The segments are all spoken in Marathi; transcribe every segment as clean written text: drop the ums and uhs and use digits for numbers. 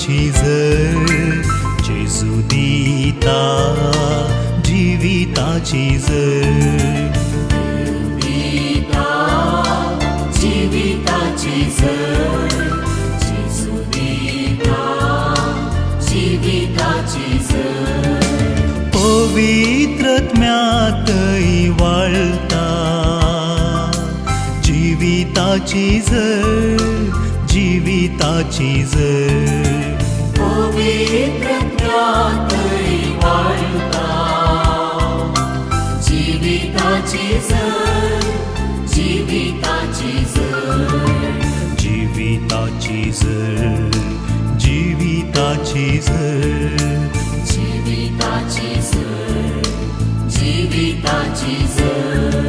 जिविताची झर जेजू दिता जिविताची झर जीविताची झर जेजू दिता जीविताची झर पवित्रत्म्यातही वाळता जीविताची झर जीविताची झर पवित्रत्म्यातही वाळता जीविताची झर जीविताची झर जीविताची झर जीविताची झर जीविताची झर जीविताची झर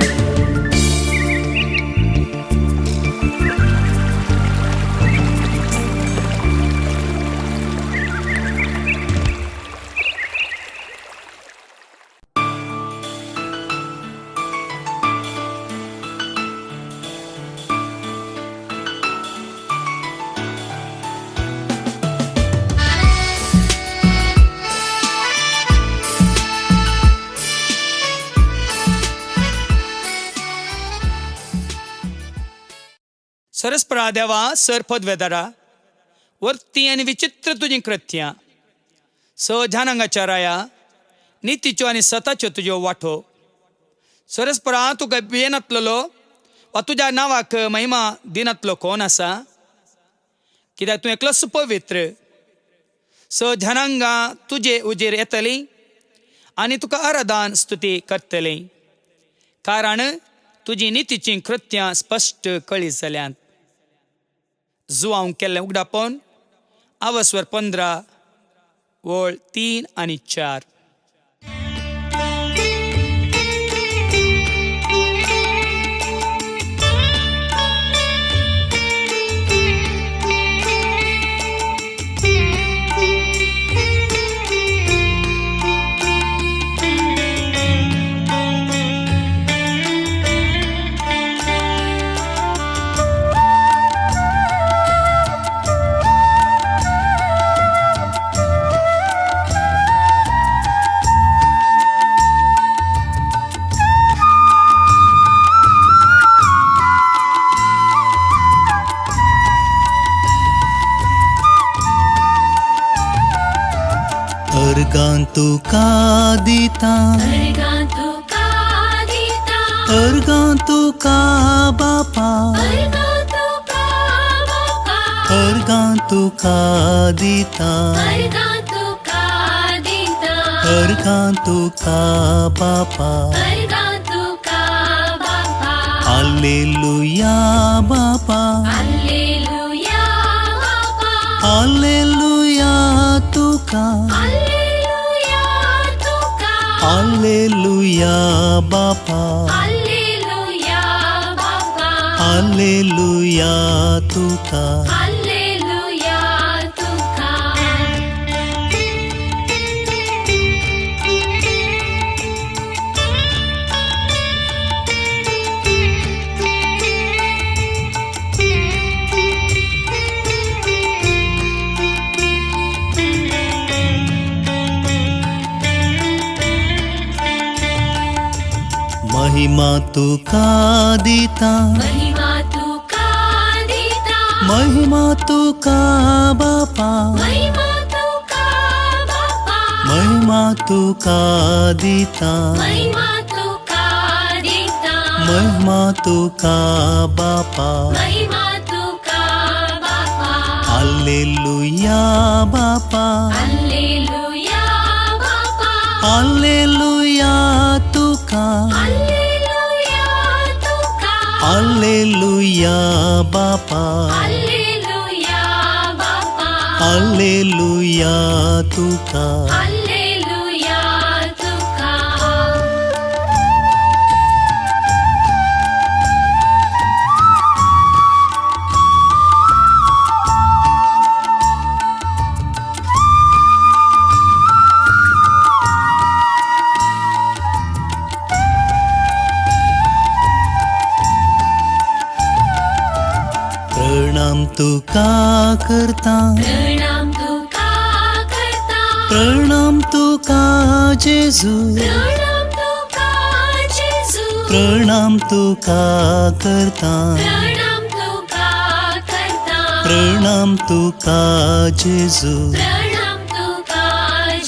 सरस्परा देवा सरपद वेदारा वर्ती आनी विचित्र तुजी कृत्यां सहजानांगाच्या राया नितीच्यो आनी सताच्यो तुज्यो वाटो सरस्परा तुका भियेनातलो वा तुज्या नांवाक महिमा दिनातलो कोण आसा कित्याक तूं एकलोच पवित्र सहजानांगा तुजे उजेर येतली आनी तुका आराधन स्तुती करतली कारण तुजी नितीची कृत्यां स्पश्ट कळीत जाल्यांत जुआंव केल्लें उगडापण आवस्वर 15 ओळ 3 आनी 4 अर्गां तुका दिता अर्गां तुका बापा अर्गां तुका दिता अर्गां तुका बापा हालेलुया बापा हालेलुया तुका हालेलुया बापा हालेलुया तुका महिमा तुका दिता महिमा तुका बापा महिमा तुका दिता महिमा तुका बापा हालेलुया बापा हालेलुया तुका हालेलुया बापा हालेलुया तुका प्रणाम तुका करता प्रणाम तुका प्रणाम तुका जेजू प्रणाम तुका जेजू प्रणाम तुका करता प्रणाम तुका करता प्रणाम तुका जेजू प्रणाम तुका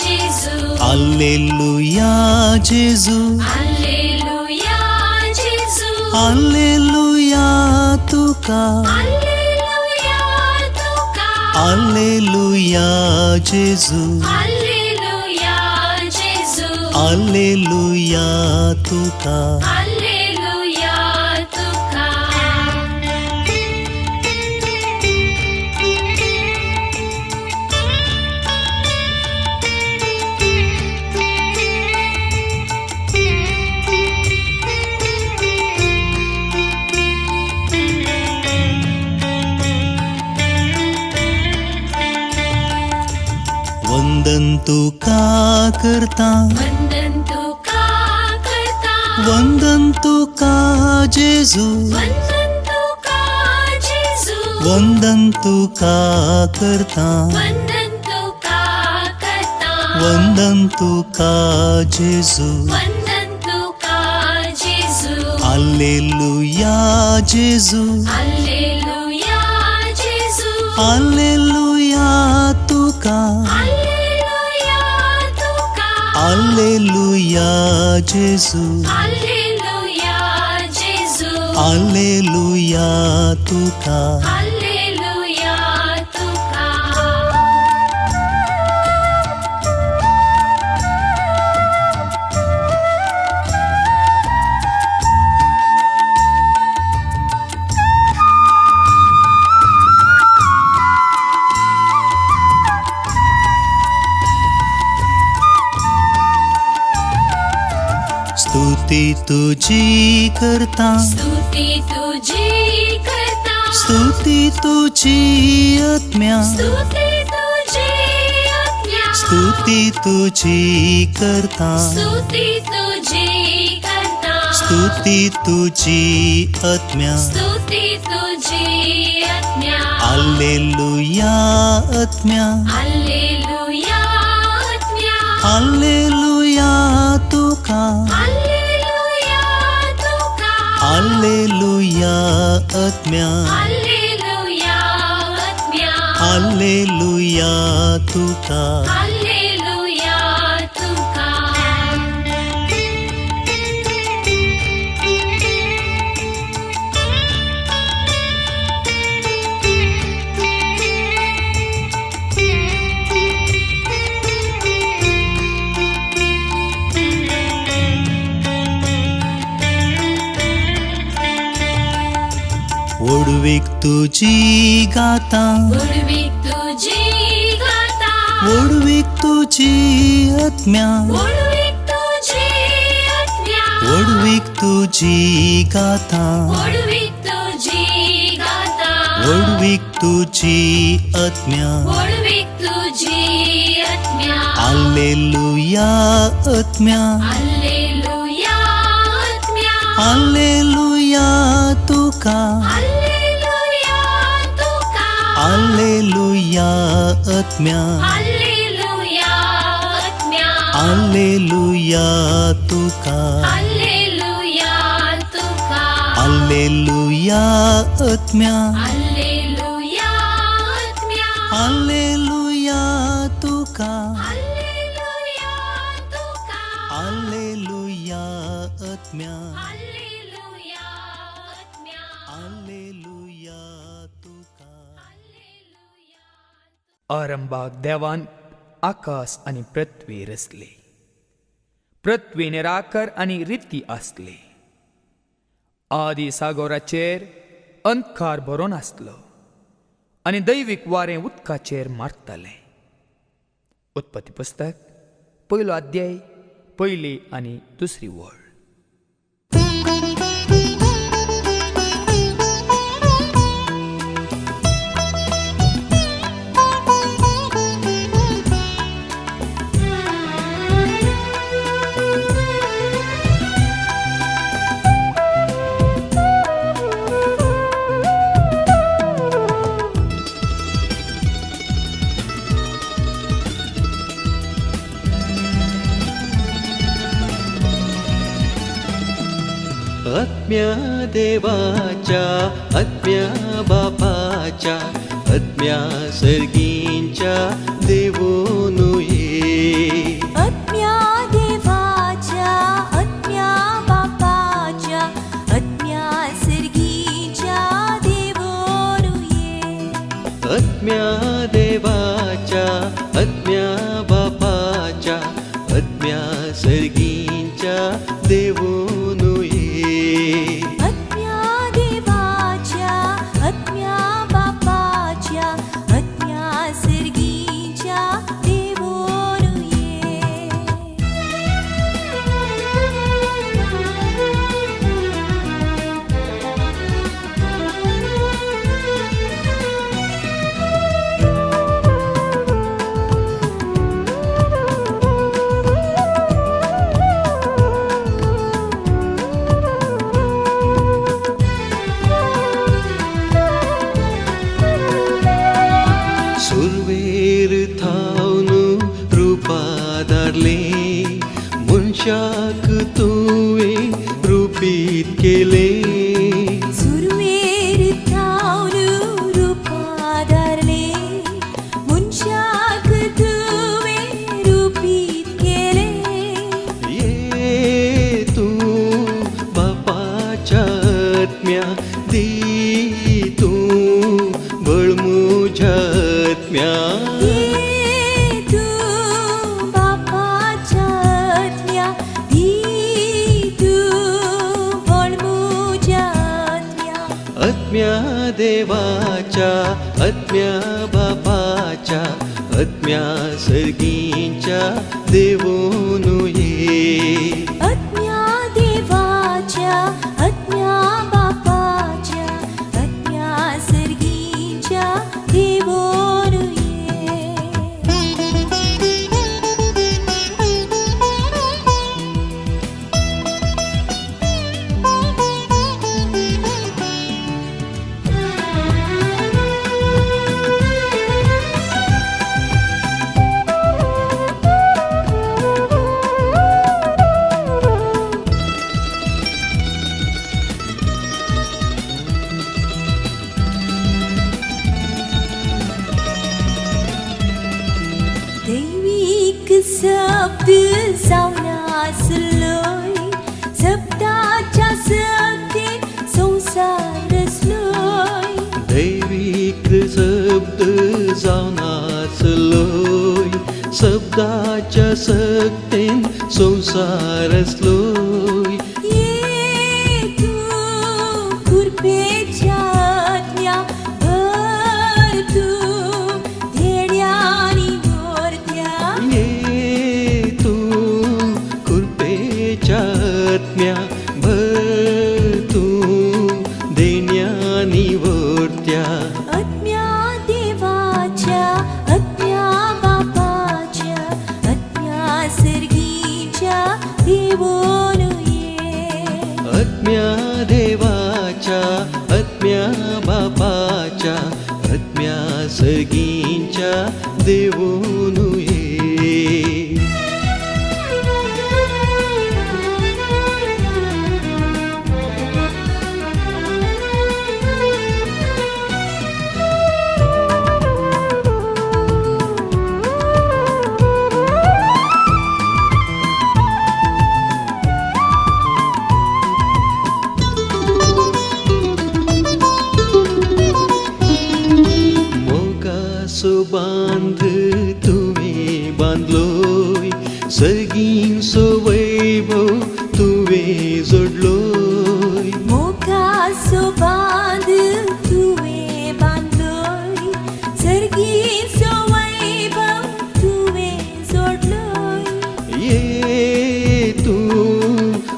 जेजू हालेलुया जेजू हालेलुया जेजू हालेलुया तुका हालेलुया तुका हालेलुया जेजू हालेलुया जेजू हालेलुया तुका हालेलुया तुका वंदन तुका करता वंदन तुका करता वंदन तुका जेजू वंदन तुका जेजू वंदन तुका करता वंदन तुका करता वंदन तुका जेजू वंदन तुका जेजू हालेलुया जेजू हालेलुया जेजू हालेलुया तुका हालेलुया तुका हालेलुया जेजू हालेलुया जेजू हालेलुया तुका हालेलुया तुका स्तुती तुझी करता स्तुती तुझी करता स्तुती तुझी आत्म्या स्तुती तुझी आज्ञा स्तुती तुझी करता स्तुती तुझी करता स्तुती तुझी आत्म्या स्तुती तुझी आज्ञा हालेलुया आत्म्या हालेलुया आज्ञा हालेलुया तुका हालेलुया तुका हालेलुया आत्म्या हालेलुया आज्ञा हालेलुया तुका हालेलुया तुका ओडवीक तुझी गाता उडवीक तुझी गाता ओडवीक तुझी आत्म्या उडवीक तुझी आज्ञा ओडवीक तुझी गाता उडवीक तुझी गाता ओडवीक तुझी आत्म्या उडवीक तुझी आज्ञा हालेलुया आत्म्या हालेलुया आज्ञा हालेलुया तुका हालेलुया तुका हालेलुया आत्म्या हालेलुया आज्ञा हालेलुया तुका हालेलुया तुका हालेलुया आत्म्या हालेलुया आज्ञा हालेलुया तुका हालेलुया तुका हालेलुया आत्म्या हालेलुया आज्ञा हालेलुया तुका आरंभाक देवान आकाश आणि पृथ्वी रचले. पृथ्वी निराकार आणि रिती असले. आदी सागराचेर अंधकार भरून आसलो आणि दैवीक वारें उदकाचेर मारतालें. उत्पत्ती पुस्तक 1 अध्याय 1 आणि 2 वळ. आत्म्या देवाच्या आत्म्या बापाच्या आत्म्या सर्गींच्या देवोनु ये आत्म्या देवाच्या आत्म्या बापाच्या आत्म्या सर्गीच्या देवोनु ये आत्म्या देवाच्या आत्म्या बापाच्या आत्म्या सर्गींच्या देवोनु ये आत्म्या देवाच्या आत्म्या बापाच्या आत्म्या सर्गीच्या देवोनु ये सुरवेर थावनु रूपादारले मनशाक तुवे रूपीत केले सुरवेर थावनु रूपादारले मनशाक तुवे रूपीत केले ये तू बापाच्या आत्म्या दी तू बळमुझ्या आत्म्या ये तू बापाच्या आत्म्या दी तू बळमुझ्या आत्म्या आत्म्या देवाच्या आत्म्या बापाच्या आत्म्या सर्गींच्या देवोनु ये आत्म्या देवाच्या आत्म्या बापाच्या आत्म्या सर्गीच्या देवोनु ये दैविक शब्द जावनासलोय शब्दाच्या सक्तीन संसार रचलोय दैविक शब्द जावन आसलोय शब्दाच्या सक्तीन संसार असलोय ये तू कृपेच्या आत्म्या भर तू देण्यानी मोरत्या ये तू कृपेच्या आत्म्या भर तू देण्यानी वर्त्या आत्म्या देवाच्या आत्म्या बापाच्या आत्म्या सर्गीच्या देवोनु ये आत्म्या देवाच्या आत्म्या बापाच्या आत्म्या सर्गींच्या देवोनु ये मोगासो बांध तुवे बांधलोय सर्गींचो वैभव तुवे जोडलोय मोगाचो बांध तुवे बांधलोय सर्गीचो वैभव तुवे जोडलोय ये तू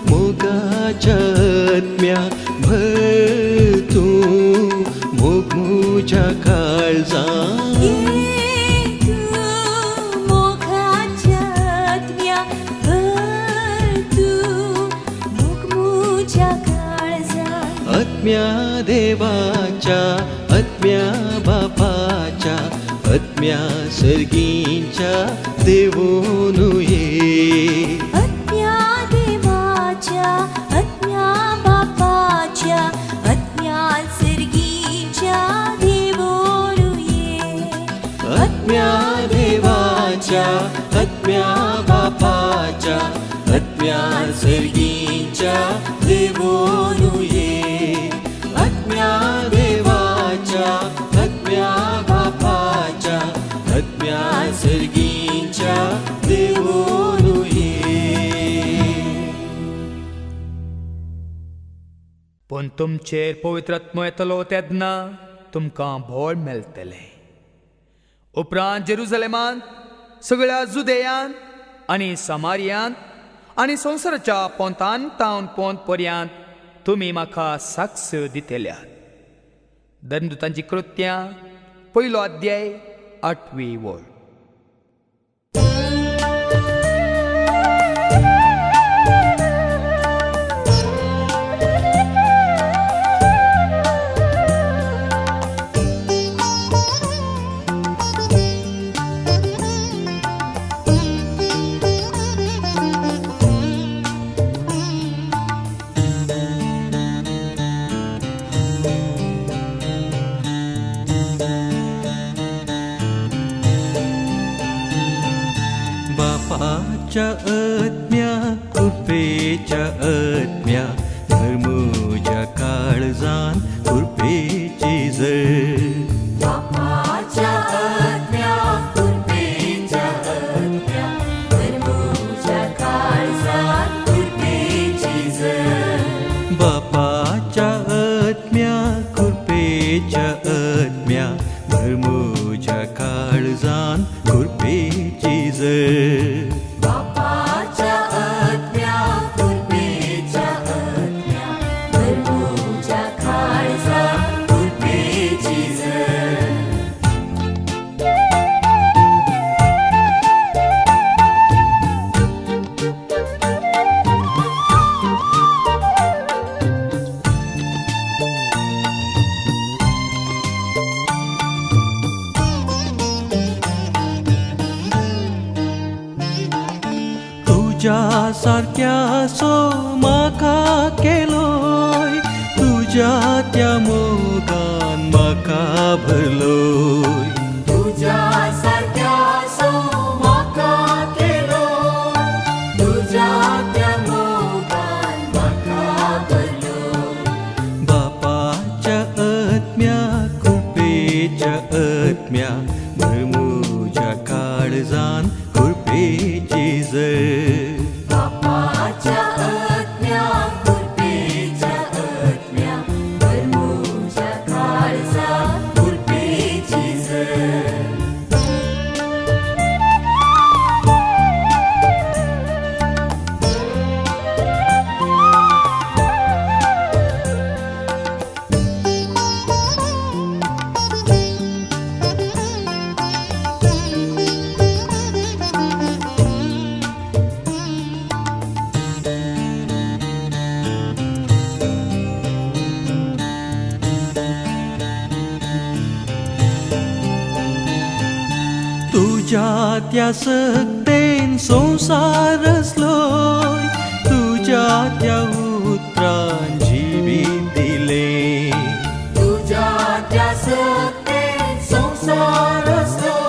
मोगाच्या आत्म्या भर तू मोग मुझ्या काळजा ये तू मोगाच्या आत्म्या भर तू मुखमुच्या काळजा आत्म्या देवाच्या आत्म्या बापाच्या आत्म्या सर्गींच्या देवोनु ये आत्म्या देवाच्या आत्म्या बापाच्या आत्म्या सर्गींच्या देवोनु ये. आत्म्या देवाच्या आत्म्या बापाच्या आत्म्या सर्गींच्या देवोनु ये. पूण तुमचेर पवित्रात्मो येतलो तेन्ना तुमकां बळ मेळटलें. उपरांत जेरुसलेमांत सगळ्या जुदेयांत आनी समारियांत आनी संवसाराच्या पोंतान तावन पोंत पर्यांत तुमी म्हाका साक्ष दितल्यात. धर्मदुतांची कृत्यां 1 अध्याय 8वी वळ. बापाच्या आत्म्या कृपेच्या आत्म्या धर्मोच्या काळजान कृपेची जर. बापाच्या आत्म्या कृपेच्या आत्म्या धर्मोच्या काळजात कृपेची जर. बापाच्या आत्म्या कृपेच्या आत्म्या धर्मोच्या काळजान कृपेची जर. बापाच्या आत्म्या कृपेच्या आत्म्या धर्मोच्या काळजात कृपेची जर. तुझ्या सारख्या सो म्हाका केलोय. तुझ्या त्या मोगान म्हाका भरलोय. तुझ्या सारख्या सो म्हाका केलो. तुझ्या त्या मोगान म्हाका भरलो. बापाच्या आत्म्या कृपेच्या आत्म्या धर्मोच्या काळजान कृपेची जर. बापाच्या आत्म्या कृपेच्या आत्म्या धर्मोच्या काळजात कृपेची जर. तुझ्या त्या सक्तेन संसार रचलोय. तुझ्या त्या उतरान जिवीत दिले. तुझ्या त्या सत्तेन संसार रचलो.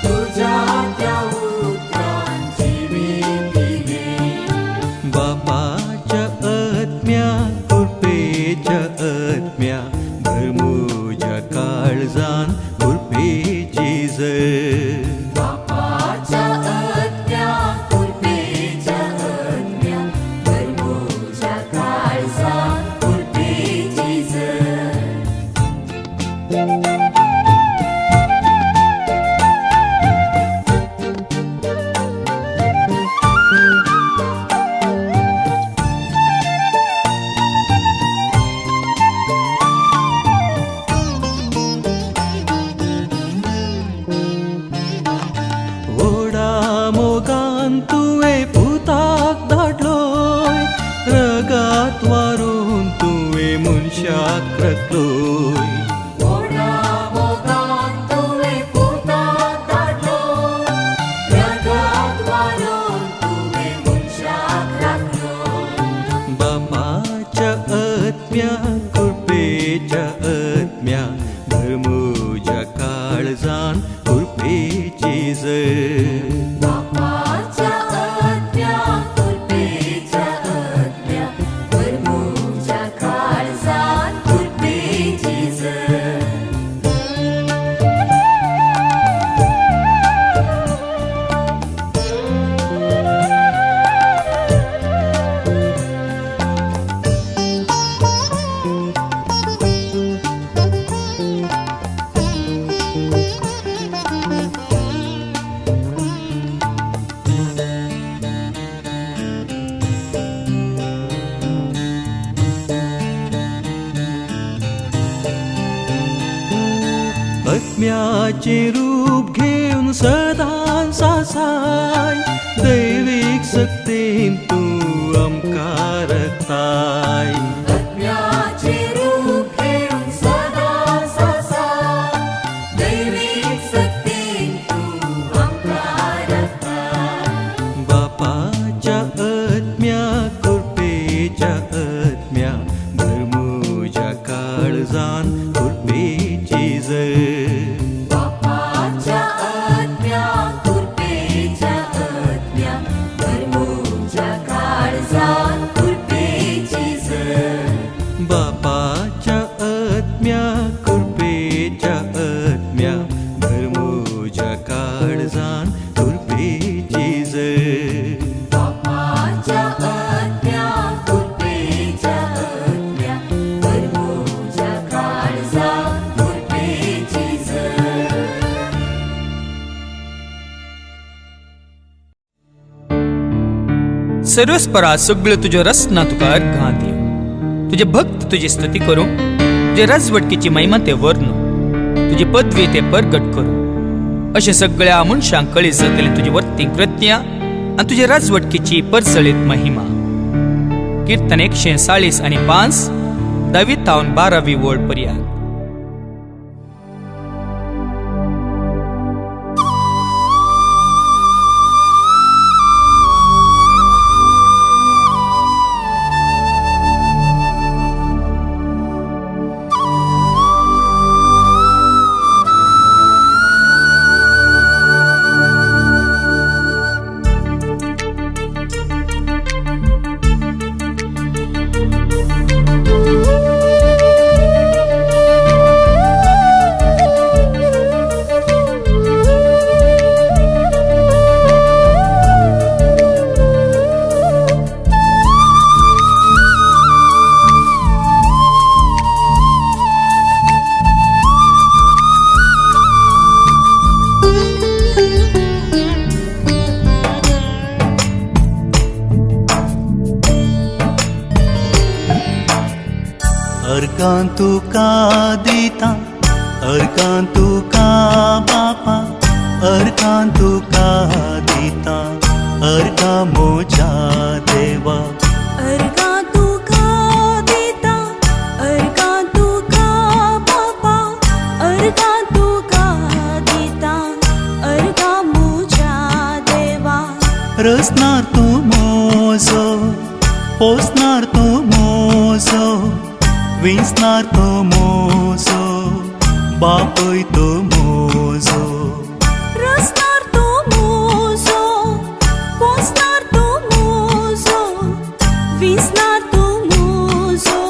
तुझ्या त्या उतरान जिवीत दिले. बापाच्या आत्म्या कृपेच्या आत्म्या धर्मोच्या काळजान कृपेची जर. बापाच्या आत्म्या कृपेच्या आत्म्या धर्मोच्या काळजात कृपेची जर. मोगान तुवें पुताक धाडलोय. रगात वारून तुवें मनशाक रचलोय. व्हडा मोगान तुवें पुताक धाडलो. रगत वारून तुवें मनशाक राखलो. बापाच्या आत्म्या कृपेच्या आत्म्या धर्मोच्या काळजान कृपेची जर. बापाच्या आत्म्या कृपेच्या आत्म्याचे रूप घेऊन सदा सासाय दैविक सक्तीन तू आमकां रखताय आत्म्याचे रूप घेऊन सदा सासाय दैविक सक्तीन तू आमकां रखताय बापाच्या आत्म्या कृपेच्या आत्म्या भरमुजा काळजान कृपेची जर बापाच्या आत्म्या कृपेच्या आत्म्या भरमुजा काळजान कृपेची जर बापाच्या आत्म्या कृपेच्या आत्म्या भरमुजा काळजान कृपेची जर बापाच्या आत्म्या कृपेच्या आत्म्या भरमुजा काळजान कृपेची जर सर्वस्परा सगळं तुझ्या रसना तुका अर्घां दिव तुझे भक्त तुझी स्तुती करू तुझे राजवटकीची महिमा ते वर्णू तुझी पदवी ते परगट करू अशें सगळ्या मनशांक कळीत जातली तुझी वर्ती कृत्यां आनी तुझे राजवटकीची परसळीत महिमा कीर्तन 140 आणि 5 दावितावन 12वी ओळ पर्यंत अर्घां तुका दिता अर्घां तुका बापा अर्घां तुका दिता अर्घां मोज्या देवा अर्घां तुका दिता अर्घां तुका बापा अर्घां तुका दिता अर्घां मुझ्या देवा रचणार तूं मोजो पोसणार तूं मोजो विंचणार तूं मोजो बापय तूं मोजो रचणार तूं मोजो पोसणार तूं मोजो विंचणार तूं मोजो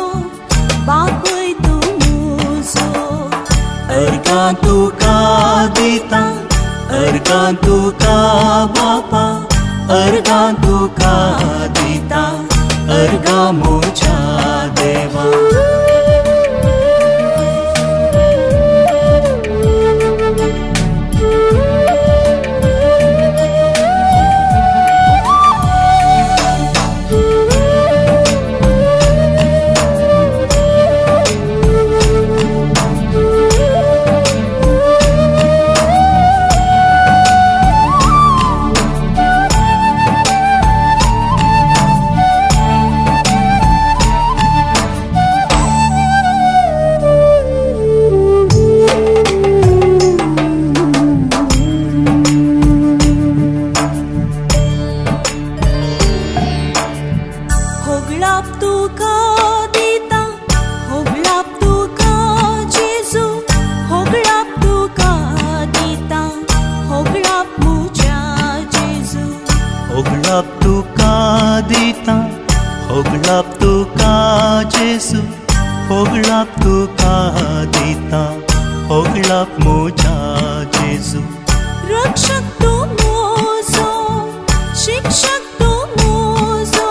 बापय तूं मोजो अर्घां तुका दिता अर्घां तुका बापा अर्घां तुका दिता अर्घां मोज्या देवा होगळाप तुका दिता होगळाप तुका जेजू होगळाप तुका दिता होगळाप मुझ्या जेजू होगळाप तुका दिता होगळाप तुका जेसू होगळाप तुका दिता होगळाप मोज्या जेजू रक्षक तू मोजो शिक्षक तू मोजो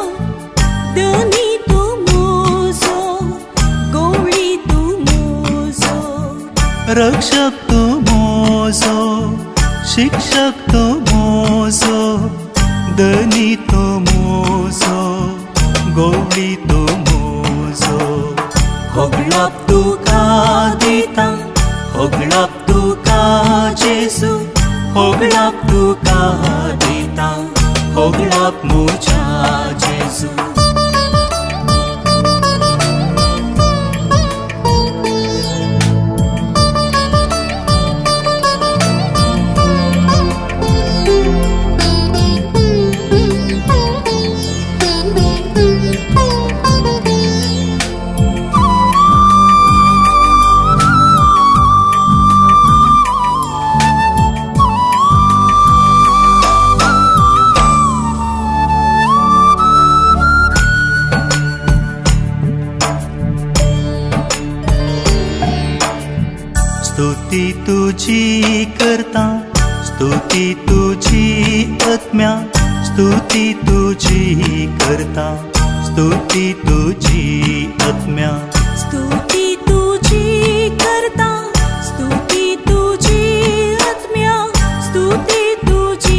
धनी तू मोजो गवळी तू मोजो रक्षक तू मोजो शिक्षक तू मोजो धनी तू मोजो गवळी तू मोजो होगळाप तुका दिता होगळाप तुका होगळाप तुका दिता होगळाप मुझ्या जेजू स्तुती तुझी करता स्तुती तुझी आत्म्या स्तुती तुझी करता स्तुती तुझी आत्म्या स्तुती तुझी करता स्तुती तुझी आत्म्या स्तुती तुझी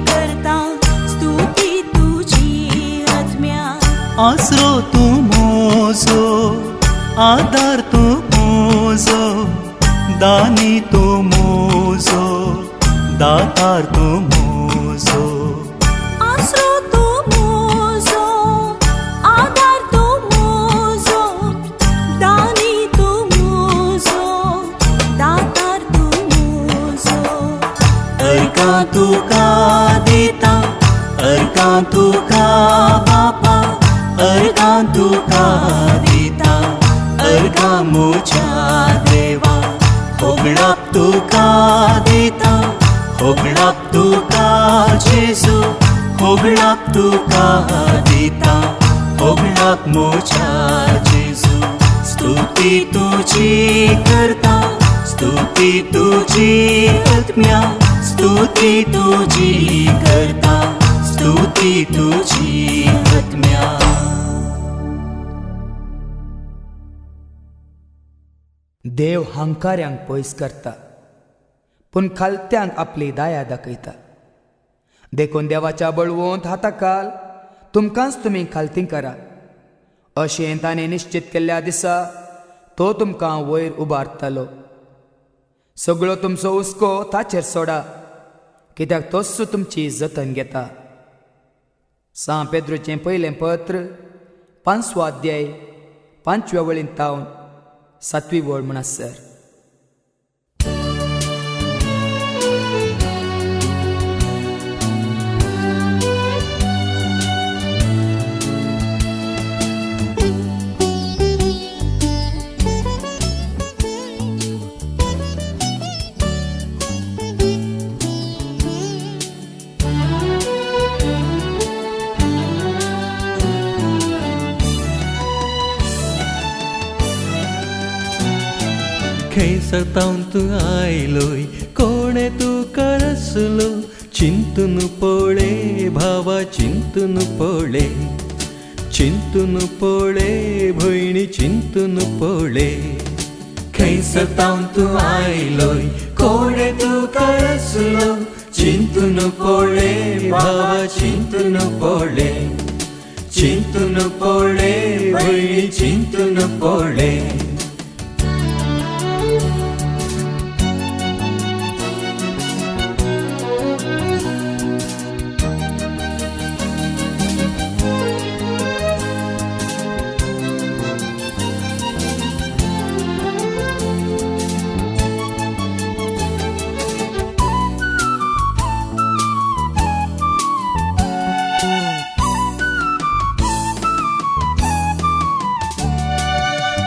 करता स्तुती तुझी आत्म्या आसरो तू मोजो आधार तू मोजो दानी तू मोजो दातार तू मोजो आसरो तू मोजो आधार तू मोजो दानी तू मोजो दातार तू मोजो अर्का तुका दिता अर्का तुका बापा अर्का तुका दिता अर्का मुझ्या देवा होगळाप तुका दिता होगळाप तुका जेजू होगळाप तुका दिता होगळाप मुझ्या जेजू स्तुती तुझी करता स्तुती तुझी आत्म्या स्तुती तुझी करता स्तुती तुझी आत्म्या देव हंकार्यांक पयस करता पूण खालत्यांक आपली दया दाखयता देखून देवाच्या बळवंत हाताकाल तुमकांच तुमी खालती करा अशें ताणें निश्चित केल्ल्या दिसा तो तुमकां वयर उबारतलो सगळो तुमचो हुस्को ताचेर सोडा कित्याक तोच तुमची जतन घेता सा पेद्रूचें पयलें पत्र 5 अध्याय 5 वळींत तावन 7 वळ म्हण सर खंयसर तावन तूं आयलोय कोणे तूं करसलो चिंतून पळय भावा चिंतून पळय भयणी चिंतून पळय खंयसर तावन तूं आयलोय कोणे तूं करसलो चिंतून पळय भावा चिंतून पळय भयणी चिंतून पळय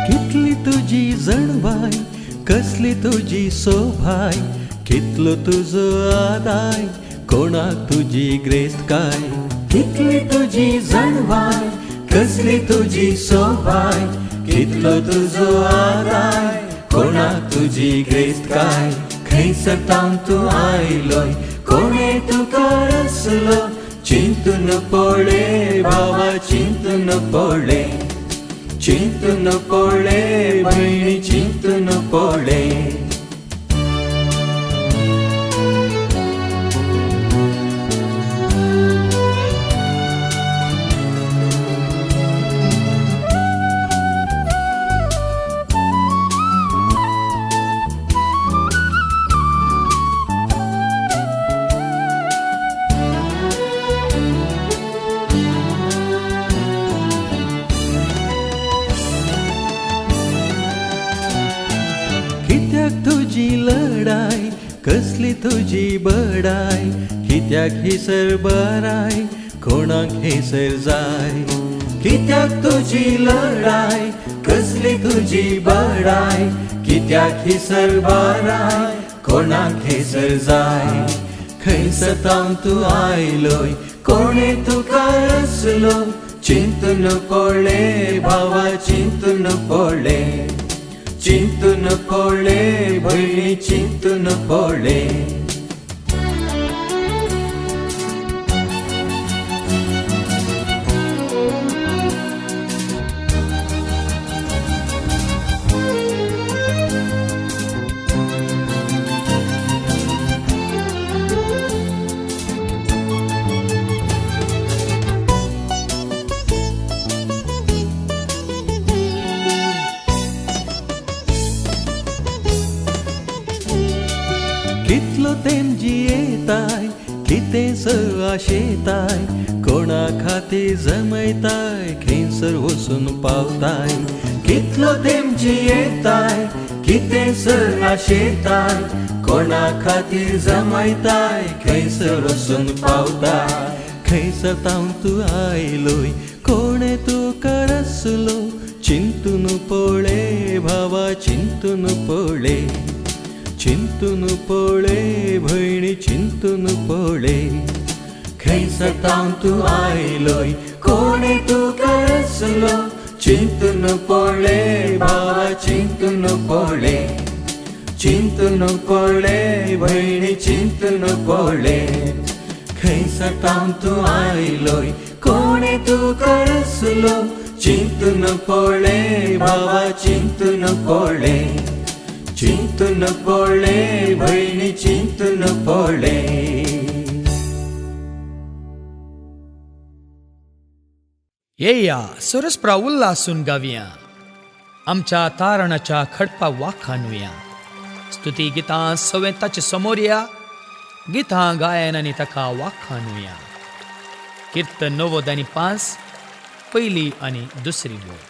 कितली तुजी जणवाय कसली तुजी सोभाय कितलो तुजो आदाय कोणाक तुजी ग्रेस्त काय कितली तुजी जणवाय कसली तुजी सोभाय कितलो तुजो आदाय कोणाक तुजी ग्रेस्त काय खंयसर तावन तूं आयलोय कोणे तुका रसलो चिंतून पळय भावा चिंतून पळय भयणी चिंतून पळय तुझी लढाई कसली तुझी बडाई कित्याक हिसर बराय कोणाक हेसर जाय कित्याक तुझी लढाई कसली तुझी बडाई कित्याक हिसर बराय कोणाक हेसर जाय खंयसर तावन तूं आयलोय कोणे तुका रचलो चिंतून पडले भावा चिंतून पडले चिंतून पडले भयणी चिंतून पडले कितलो तेम जियेताय कितेंच आशेताय कोणा खातीर जमयताय खंयसर वचून पावताय कितलो तेम जियेताय कितेंच आशेताय कोणा खातीर जमयताय खंयसर वचून पावताय खंयसर तावन तूं आयलोय कोणे तुका रचलो चिंतून पळय भावा चिंतून पळय चिंतून पळय भयणी चिंतून पळय खंयसर तावन तूं आयलोय कोणे तुका रचलो चिंतून पळय भावा चिंतून पळय चिंतून पळय भयणी चिंतून पळय खंयसर तावन तूं आयलोय कोणे तुका रचलो चिंतून पळय भावा चिंतून पळय चिंतून पडले भयणी चिंतून पडले येया सरस्प्रा उल्हासून गावया आमच्या तारणाच्या खडपा वाखाणुया स्तुती गितां सवें ताचे समोर या गितां गायन आनी ताका वाखाणुया कीर्तन 95 पहिली आनी दुसरी बोल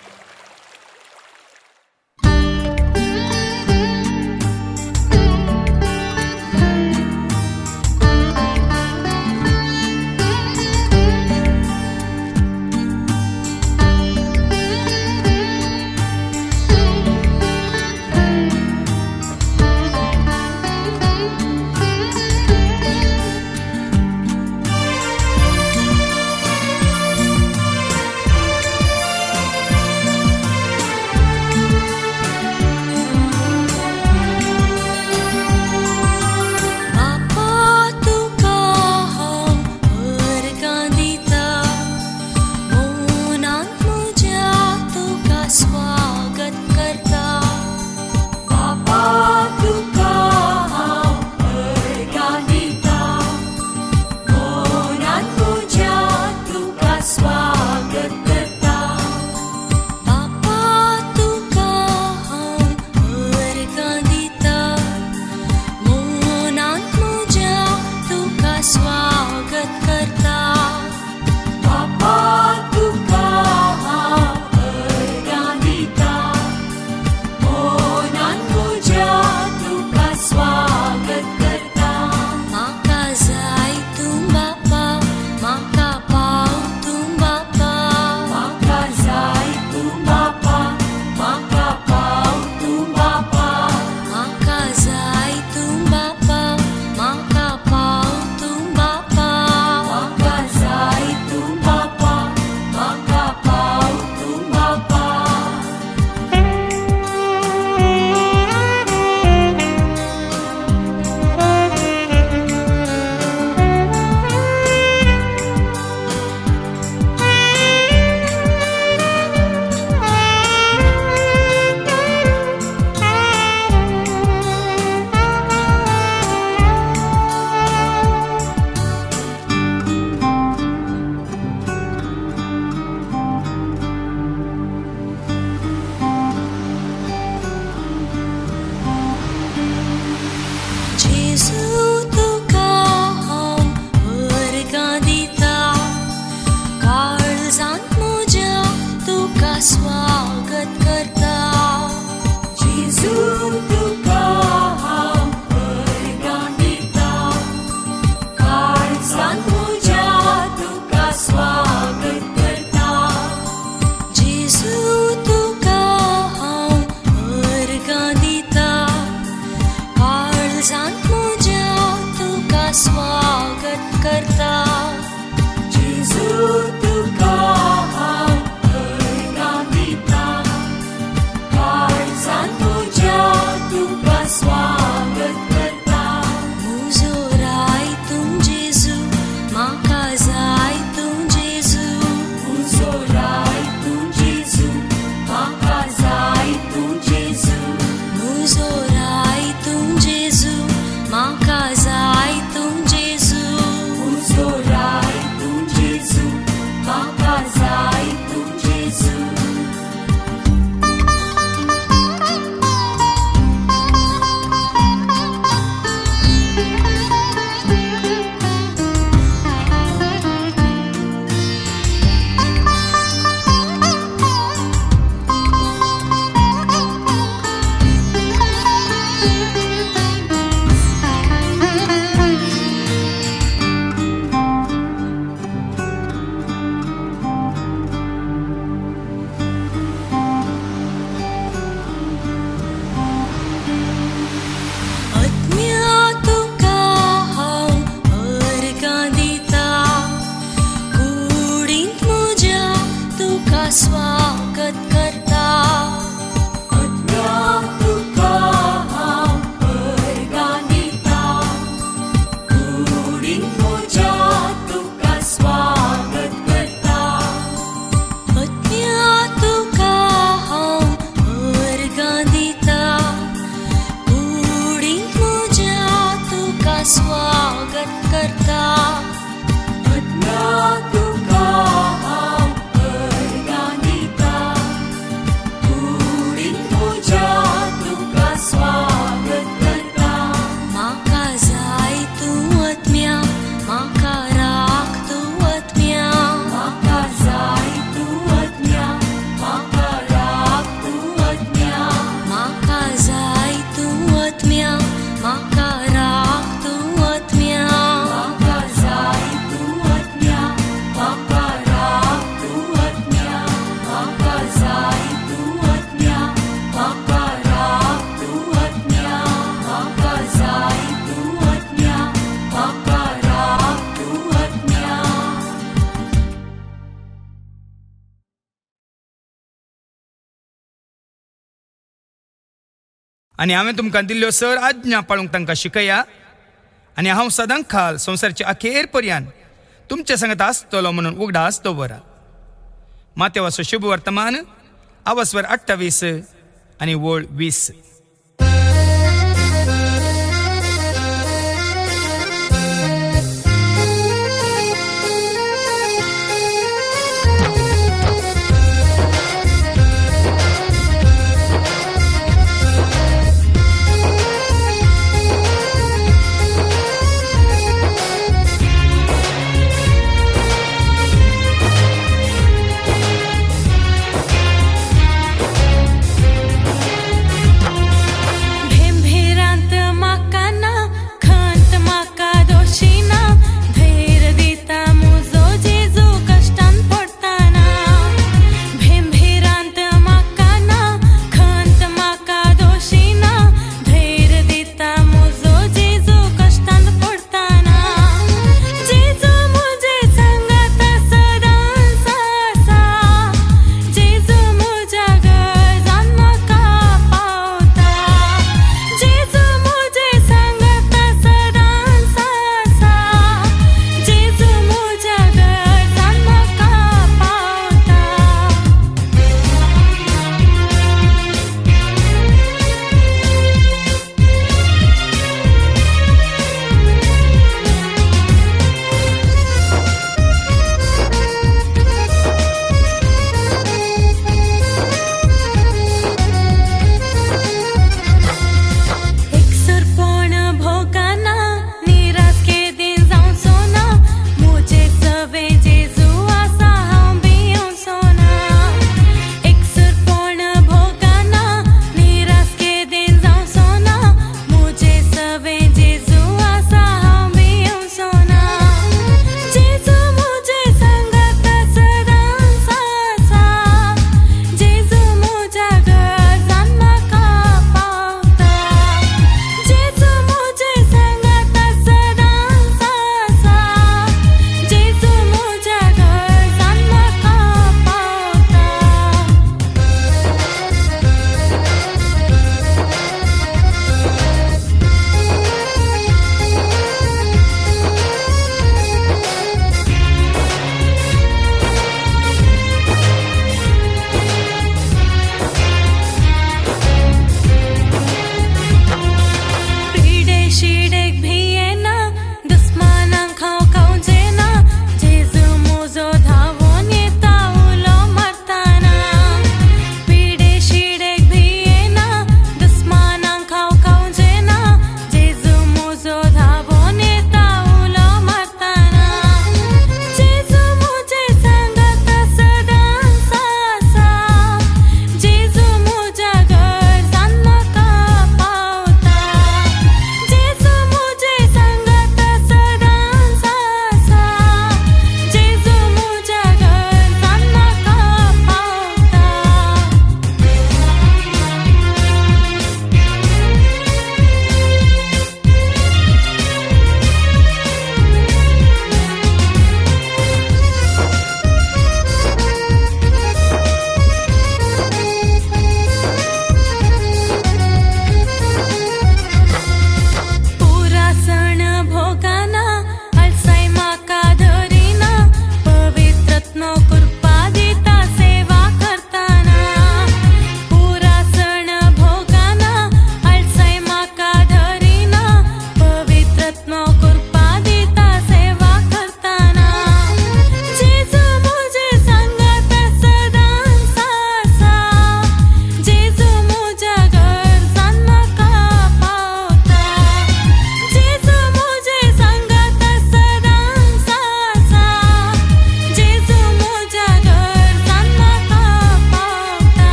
जेजू आत्म्या तुका हांव अर्गां दिता कुडींत म्हज्या तुका स्वागत करता आत्म्या तुका हांव अर्गां दिता कुडींत म्हज्या तुका स्वागत करता आत्म्या तुका हांव अर्गां दिता कुडींत म्हज्या तुका स्वागत करता आत्म्या तुका हांव अर्गां दिता कुडींत म्हज्या तुका स्वागत करता म्हाका जाय तूं आत्म्या म्हाका राख तूं आत्म्या म्हाका जाय तूं आत्म्या म्हाका राख तूं आत्म्या म्हाका जाय तूं आत्म्या म्हाका राख तूं आत्म्या म्हाका जाय तूं आत्म्या म्हाका राख तूं आत्म्या म्हाका जाय तूं आत्म्या म्हाका राख तूं आत्म्या म्हाका जाय तूं आत्म्या म्हाका राख तूं आत्म्या आनी हांवें तुमकां दिल्ल्यो सर आज्ञा पाळूंक तांकां शिकया आनी हांव सदां खाल संवसाराच्या अखेर पर्यंत तुमचे सांगत आसतलो म्हणून उगडास दवरा मातेवाचो शुभ वर्तमान आवस्वर 28 आनी वळ 20.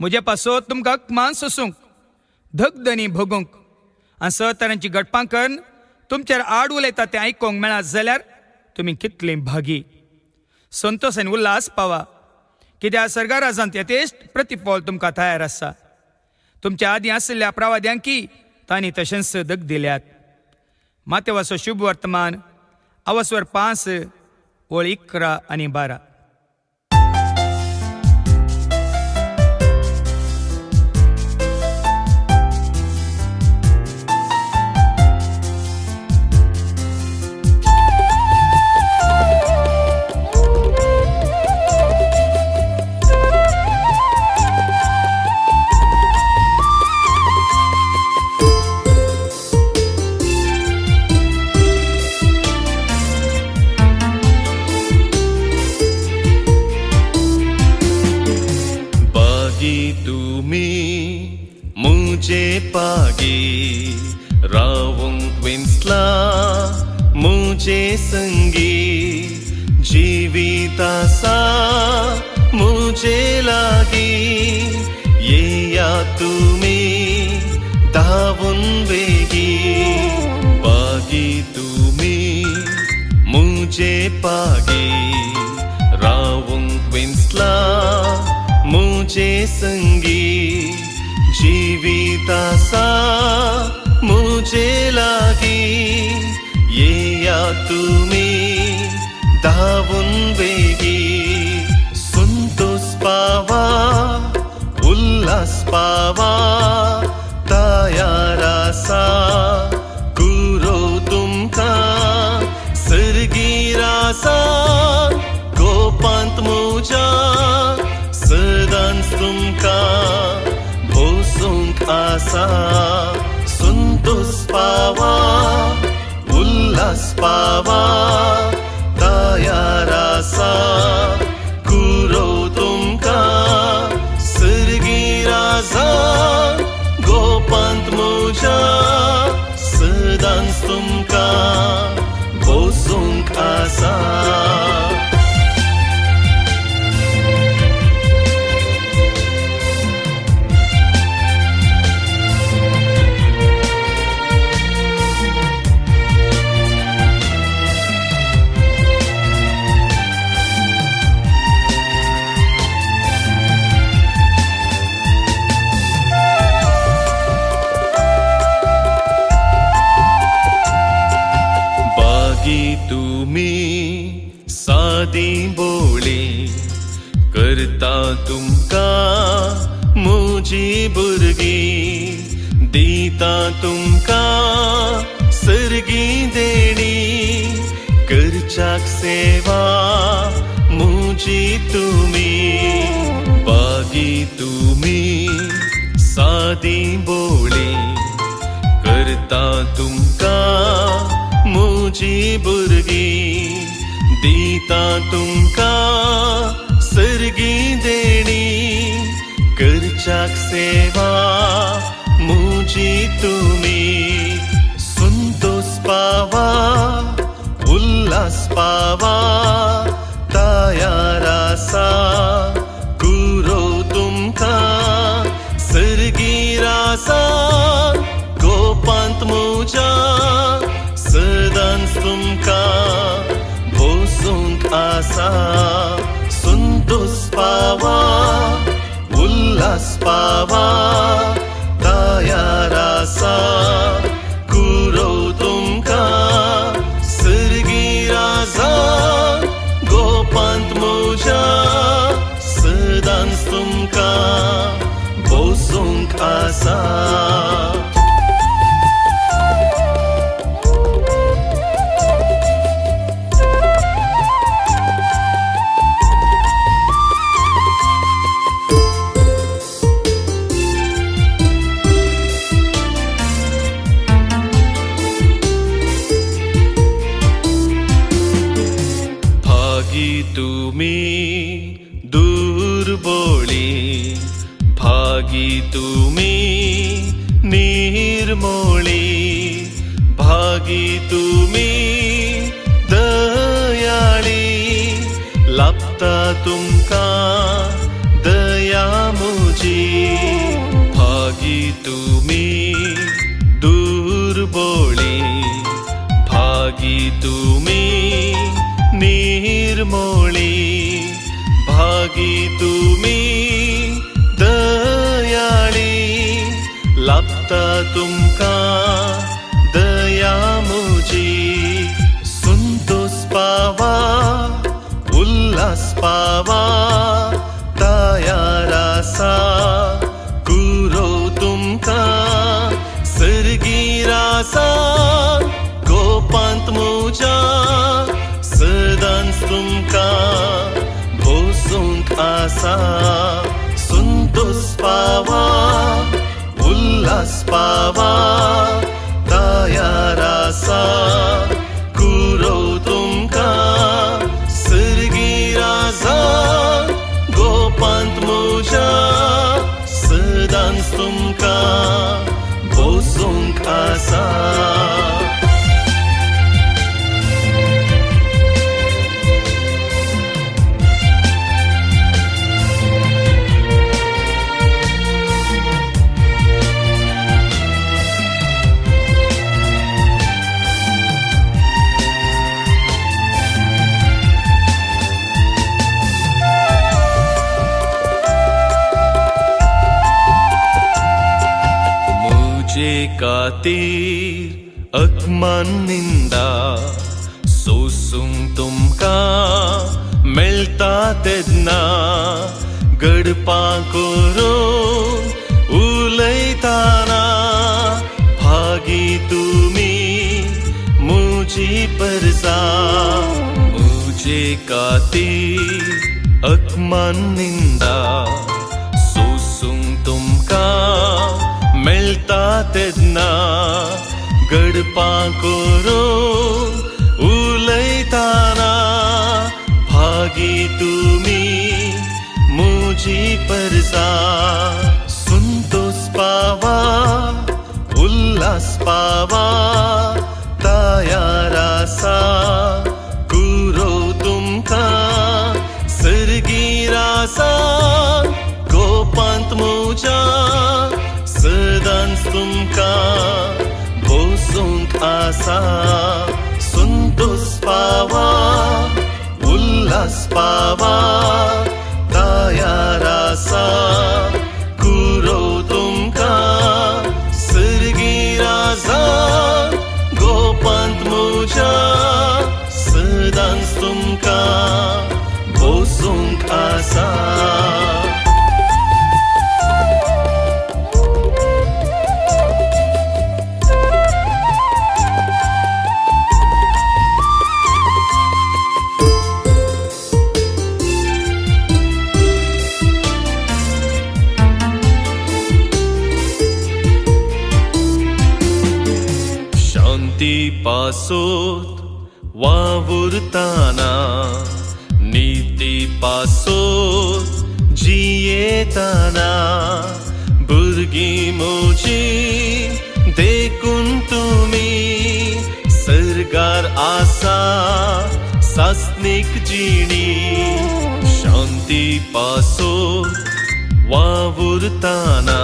म्हजे पासो तुमकां मान सोसूंक धगधनी भोगूंक आनी सहतारांची गटपां करून तुमचेर आड उलयता तें आयकोंक मेळत जाल्यार तुमी कितली भागी. संतोश आनी उल्हास पावा, कित्याक सर्गा राजांत यथेश्ट प्रतिफळ तुमकां तयार आसा. तुमच्या आदीं आशिल्ल्या प्रवाद्यांकी तांणी तशेंच दग दिल्यात. मातेवाचो शुभ वर्तमान अवस्वर 5 ओळ 11 आनी 12. मुझे पागी रावूंक विंसला मुझे संगी जिवितासा मुझे लागी येया तुमी धावून बेगी पागी तुमी मुझे पागी रावूंक विंसला मुझे संगी जीवितासा मुझे लागी येया तुमी धावून बेगी संतोष पावा उल्हास पावा तयार आसा गुरो तुमकां सर्गीर आसा गोपांत म्हज्या सदांच तुमकां भोसूंक आसा संतोष पावा उल्हास पावा तयार आसा गुरो तुमकां सर्गीर आसा गोपांत म्हज्या सदांच तुमकां भोसूंक आसा. सादी बोळी करता तुमकां मुजी भुरगी दिता तुमकां सर्गी देणी करच्याक सेवा मुजी तुमी बागी तुमी सादी बोळी करता तुमकां मुजी भुरगी दिता तुमकां सर्गी देणी करच्याक सेवा मुजी तुमी संतोष पावा उल्हास पावा तयार आसा गुरो तुमकां सर्गीर आसा गोपांत म्हज्या सदांच तुमकां भोसूंक आसा संतोष पावा उल्हास पावा तयार आसा गुरो तुमकां सर्गीर आसा गोपांत म्हज्या सदांच तुमकां भोसूंक आसा. तुमी दुर्बळी भागी तुमी निर्मळी भागी तुमी दयाळी लाभता तुमकां दया मुजी तुम्ही दुर्बळी, भागी तुम्ही निर्मोळी, भागी तुम्ही दयाळी, लाभता तुमका दया मुजी, संतोष पावा उल्हास पावा तयार आसा गुरव तुमका सर्गी रासा गोपांत मुजा सदांच तुमका भोसूंक आसा संतोष पावा उल्हास पावा तयार आसा गुरव तुमका सर्गी रासा गोपांत मुजा सदांच तुमका भोसूंक आसा. खातीर अकमान निंदा सोसूंक तुमका मेळटा तेन्ना गडपा करून उलयताना भागी तुमी मुजी परसा मुजे खातीर अकमान निंदा सोसूंक तुमका मेळटा तेन्ना गडपा करून उलयताना भागी तुमी मुजी परसा संतोष पावा उल्हास पावा तयार आसा गुरव तुमका सर्गी रासा गोपांत मुजा सदांच तुमका भोसूंक आसा संतोष पावा उल्हास पावा तयार आसा गुरव तुमका सर्गी रासा गोपांत मुजा सदांच तुमका भोसूंक आसा. पासोत वावुरताना नीती पासोत जियेताना भुरगीं मोजी देखून तुमी सरगार आसा सासनीक जिणी शांती पासोत वावुरताना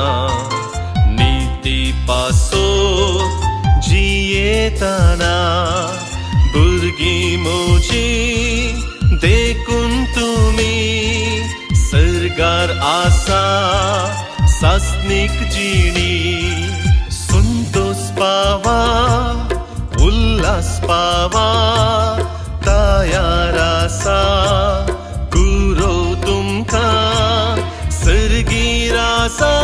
नीती पासोत जियेताना भुरगीं मोजी देखून तुमी सरगार आसा सासनीक जिणी संतोष पावा उल्हास पावा तयार आसा गुरव तुमका सर्गी रासा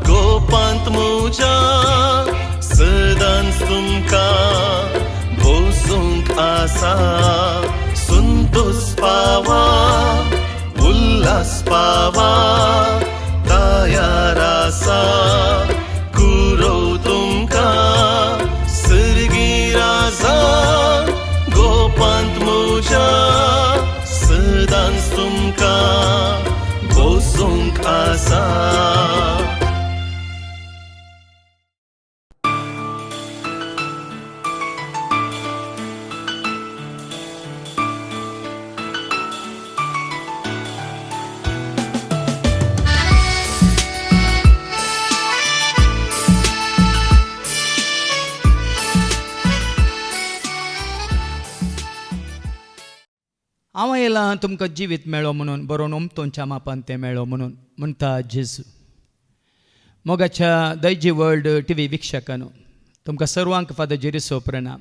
गोपांत मुजा सदांच तुमका भोसूंक आसा संतोष पावा उल्हास पावा तयार आसा गुरव तुमका सर्गी रासा गोपांत मुजा सदांच तुमका भोसूंक आसा. येयला तुमकां जिवीत मेळ्ळो म्हणून बरो उमतोंच्या मापान तें मेळ्ळो म्हणून म्हणटा जेजू. मोगाच्या दैजी वर्ल्ड TV विक्षकांनो, तुमकां सर्वांक फादर जेरिसो प्रणाम.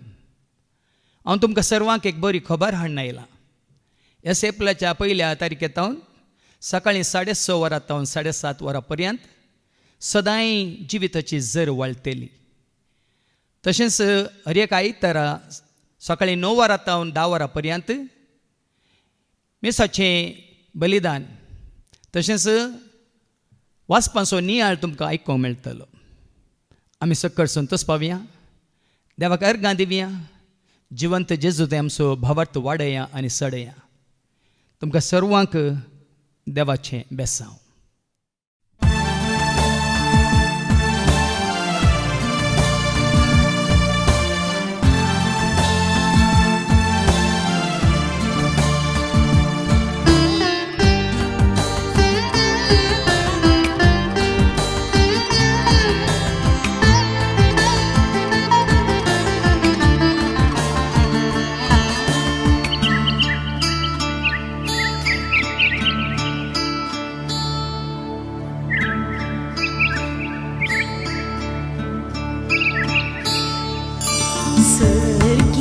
हांव तुमकां सर्वांक एक बरी खबर हाडून आयलां. ह्या एप्रिलाच्या 1 तारखेतावन सकाळीं 6:30 वरांतावन 7:30 वरां पर्यंत सदांय जिविताची झर वाळटली. तशेंच हर एक आयतारा सकाळीं 9 वरांतावन 10 वरां पर्यंत मेसाचें बलिदान तशेंच वाचपाचो नियाळ तुमकां आयकोंक मेळटलो. आमी सकयल संतोश पावया, देवाक अर्गां दिवया, जिवंत जेजू ते आमचो भावार्थ वाडया आनी सडया. तुमकां सर्वांक देवाचें बेसांव.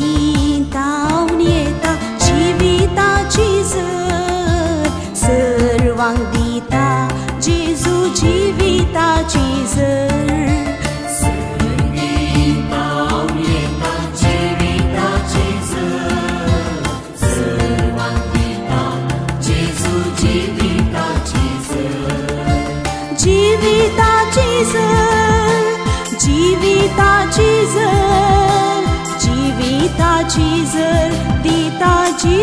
सर्गीतावन येता जिविताची झर, सर्वांक दिता जेजू जिविताची झर. सर्गीतावन येता जिविताची झर, सर्वांक दिता जेजू जिविताची झर. जिविताची झर, जिविताची झर, जिविताची झर दिता जी